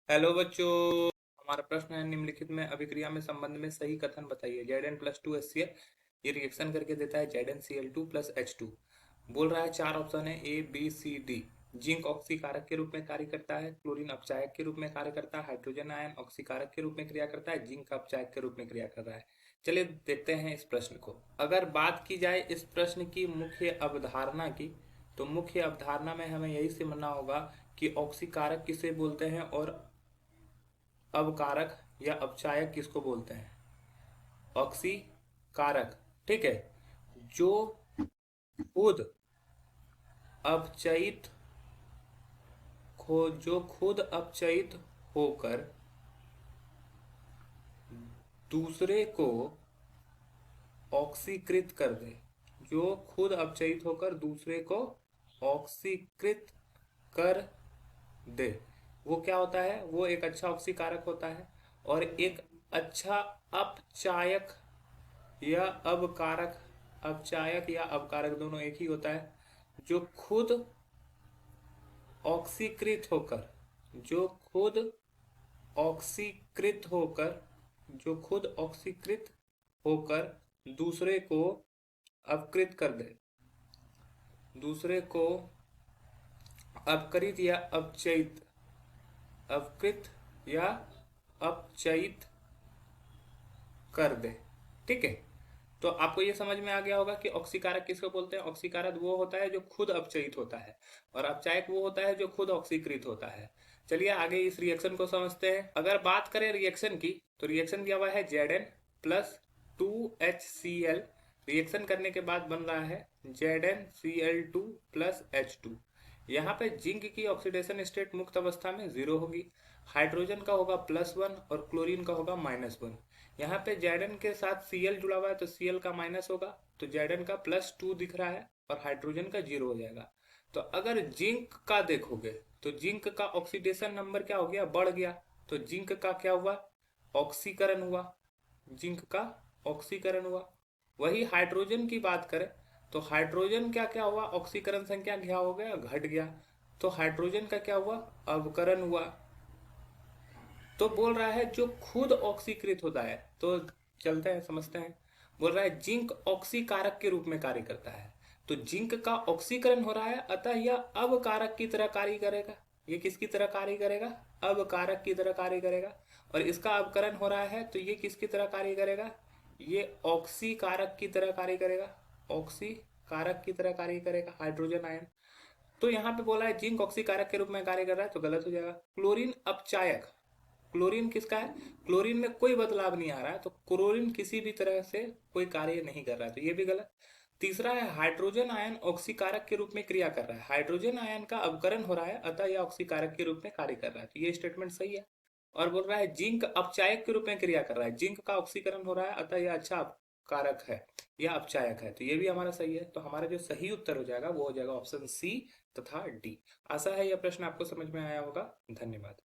Hello बच्चों। हमारा प्रश्न है निम्नलिखित में अभिक्रिया में संबंध में सही कथन बताइए। Zn+2HCl ये रिएक्शन करके देता है ZnCl2+H2। बोल रहा है चार ऑप्शन है A B C D। Zinc ऑक्सीकारक के रूप में कार्य करता है, क्लोरीन अपचायक के रूप में कार्य करता है, हाइड्रोजन आयन ऑक्सीकारक के रूप में क्रिया करता है, जिंक अपचायक के रूप में क्रिया कर रहा है। चलिए देखते हैं इस प्रश्न को। अगर बात की जाए इस प्रश्न की मुख्य अवधारणा की, तो मुख्य अवधारणा में हमें यही समझना होगा कि ऑक्सीकारक किसे बोलते हैं और अवकारक या अपचायक किसको बोलते हैं। ऑक्सीकारक, ठीक है, जो खुद अपचयित जो खुद अपचयित होकर दूसरे को ऑक्सीकृत कर दे, जो खुद अपचयित होकर दूसरे को ऑक्सीकृत कर दे, वो क्या होता है, वो एक अच्छा ऑक्सीकारक होता है। और एक अच्छा अपचायक या अवकारक, अपचायक या अवकारक दोनों एक ही होता है, जो खुद ऑक्सीकृत होकर जो खुद ऑक्सीकृत होकर जो खुद ऑक्सीकृत होकर दूसरे को अपकृत कर दे, दूसरे को अपकृत या अपचयित, अपकृत या अपचयित कर दे। ठीक है, तो आपको ये समझ में आ गया होगा कि ऑक्सीकारक किसको बोलते हैं। ऑक्सीकारक वो होता है जो खुद अपचयित होता है, और अपचायक वो होता है जो खुद ऑक्सीकृत होता है। चलिए आगे इस रिएक्शन को समझते हैं। अगर बात करें रिएक्शन की, तो रिएक्शन दिया हुआ है Zn+2HCl। रिएक्शन करने के बाद बन रहा है ZnCl2+H2। यहाँ पे जिंक की ऑक्सीडेशन स्टेट मुक्त अवस्था में 0 होगी, हाइड्रोजन का होगा +1 और क्लोरीन का होगा -1। यहाँ पे Zn के साथ Cl जुड़ा हुआ है तो Cl का माइनस होगा, तो Zn का +2 दिख रहा है और हाइड्रोजन का 0 हो जाएगा। तो अगर जिंक का देखोगे तो जिंक का ऑक्सीडेशन नंबर क्या हो गया, बढ़ गया। तो जिंक का क्या हुआ, ऑक्सीकरण हुआ, जिंक का ऑक्सीकरण हुआ। वही हाइड्रोजन की बात करें तो हाइड्रोजन क्या क्या हुआ, ऑक्सीकरण संख्या क्या हो गया, घट गया। तो हाइड्रोजन का क्या हुआ, अवकरण हुआ। तो बोल रहा है जो खुद ऑक्सीकृत होता है, तो चलते हैं समझते हैं। बोल रहा है जिंक ऑक्सीकारक के रूप में कार्य करता है, तो जिंक का ऑक्सीकरण हो रहा है, अतः यह अवकारक की तरह कार्य करेगा। ये किसकी तरह कार्य करेगा, अवकारक की तरह कार्य करेगा। और इसका अवकरण हो रहा है तो ये किसकी तरह कार्य करेगा, ये ऑक्सीकारक की तरह कार्य करेगा, ऑक्सीकारक की तरह कार्य करेगा हाइड्रोजन आयन। तो यहाँ पे बोला है जिंक ऑक्सीकारक के रूप में कार्य कर रहा है, तो गलत हो जाएगा। क्लोरीन अपचायक, क्लोरीन किसका है, क्लोरीन में कोई बदलाव नहीं आ रहा है, तो क्लोरीन किसी भी तरह से कोई कार्य नहीं कर रहा है, तो ये भी गलत। तीसरा है हाइड्रोजन आयन ऑक्सीकारक के रूप में क्रिया कर रहा है, हाइड्रोजन आयन का अवकरण हो रहा है, अतः यह ऑक्सीकारक के रूप में कार्य कर रहा है, तो ये स्टेटमेंट सही है। और बोल रहा है जिंक अपचायक के रूप में क्रिया कर रहा है, जिंक का ऑक्सीकरण हो रहा है, अतः यह अच्छा कारक है या अपचायक है, तो ये भी हमारा सही है। तो हमारा जो सही उत्तर हो जाएगा वो हो जाएगा ऑप्शन सी तथा डी। आशा है यह प्रश्न आपको समझ में आया होगा। धन्यवाद।